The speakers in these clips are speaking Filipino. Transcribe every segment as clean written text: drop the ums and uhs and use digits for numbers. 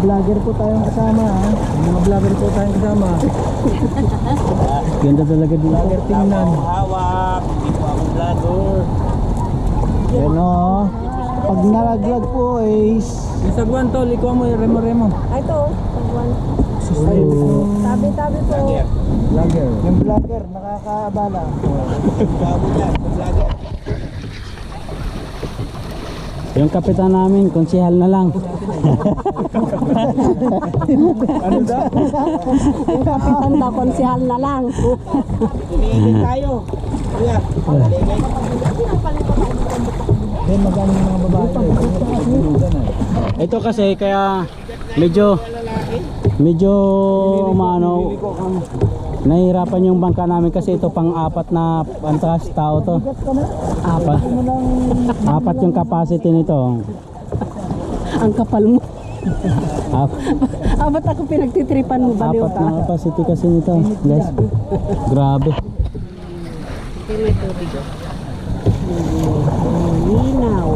vlogger po tayong kasama, ha? May mga vlogger po tayong kasama. Ganda talaga dito. Vlogger tingnan. Hawak, hindi po ako vlogger. Yan o. Pag nalaglag po is... Yung sagwan tol, ikaw mo yung remo-remo. Ay, ito. Pagwan. Tabi-tabi po. Vlogger. Yung vlogger, nakakaabala. Bago yan, vlogger. Yung kapitan namin, konsihal na lang. Ano daw? Yung kapitan daw, konsihal na lang. Tumingin tayo. Kuya, paligay. Then magano yung mga babae. Ito kasi kaya medyo umano, nahihirapan yung bangka namin kasi ito pang-apat na pantas tao to. Apat yung capacity nito. Ang kapal mo. Ap- Ba't ako pinagtitripan mo, baliw Apat ka? na capacity kasi nito, guys. Grabe. Linaw.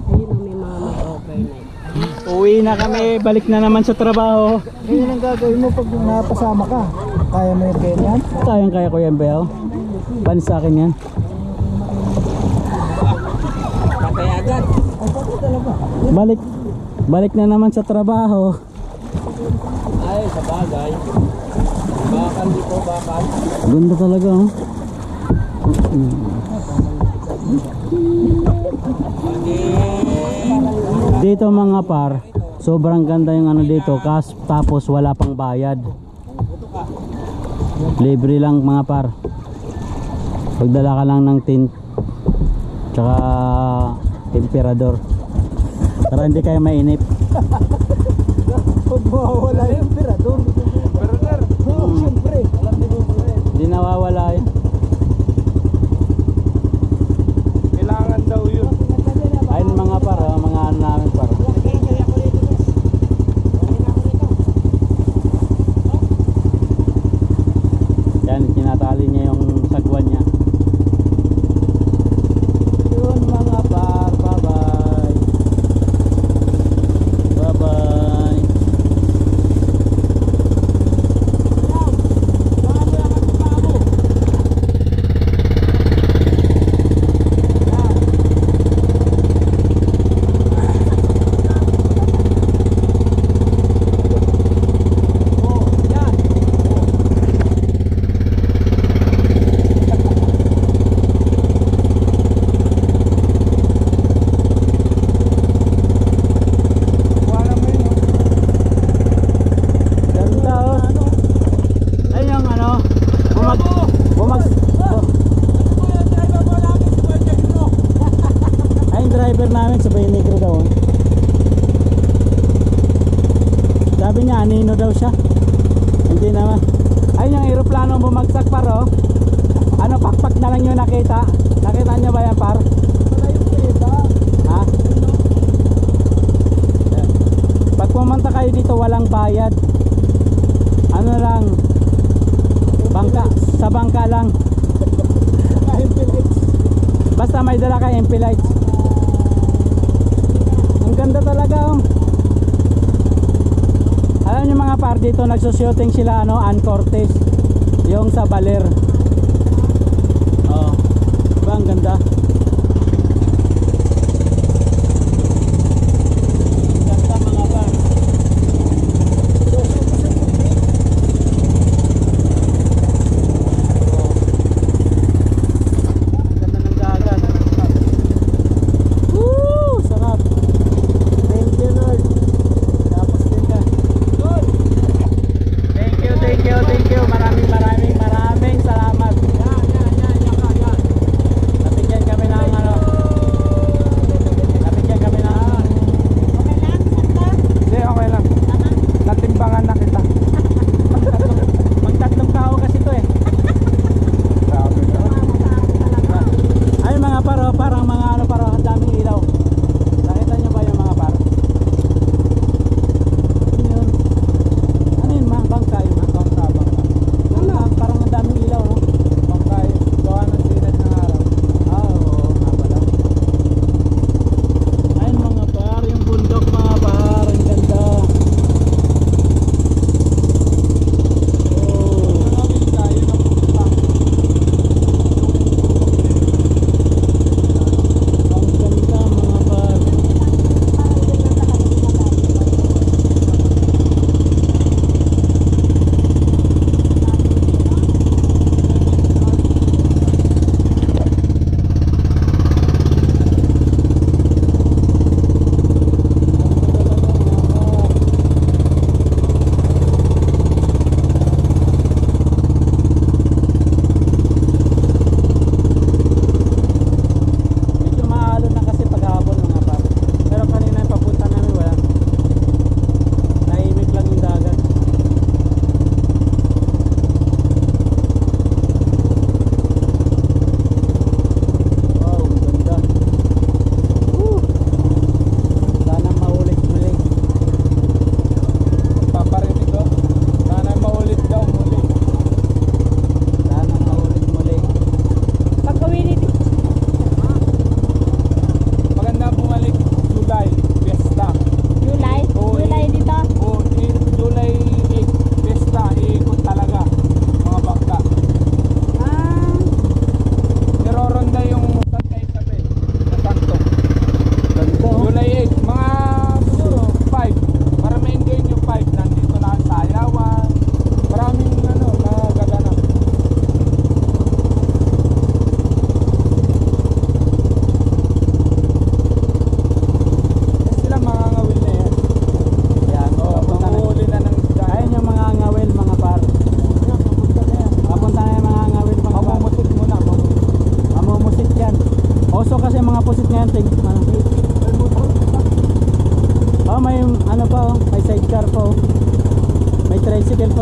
Ayun ang may mga mag-overnight. Uwi na kami, balik na naman sa trabaho. Ganyan ang gagawin mo pag napasama ka. Kaya mo yung ganyan? Kaya ko yan, Bel. Ban sa akin yan. Papayagan. Balik na naman sa trabaho. Ay, sa bagay. Bakal dito, bakal. Ganda talaga, oh. Dito mga par, sobrang ganda yung ano dito, tapos wala pang bayad. Libre lang mga par. Pagdala ka lang ng tint tsaka temperador para hindi kayo mainip. Pag mawawala yung emperador. Oo, siyempre. Hindi nawawala yun. Kailangan daw yun. Ayun mga par, mga ano namin par. Yan, kinatali niya yung sagwan niya. Yun mga par, bye bye. Bye bye. Ganda oh. Ayun yung ano, ay yung driver namin sa Bay Negro daw. Oh. Sabi niya anino daw siya. Hindi naman. Ayun yung aeroplano bumagsak par oh. Ano pakpak na lang yung nakita. Nakita niyo ba yan par? Ha? Pag pumunta kayo dito walang bayad. Ano lang, bangka, sa bangka lang. Basta may dala ka MP lights. Ang ganda talaga oh. Alam niyo mga par, dito nagsushooting sila ano, Ann Cortez, yung sa Baler. Oh, diba ang ganda? Ganda mga par. Ganda ng dagat. Woo! Sarap. Thank you Lord. Tapos din ka. Thank you. Maraming salamat. Yan. Nabigyan kami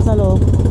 sa loob.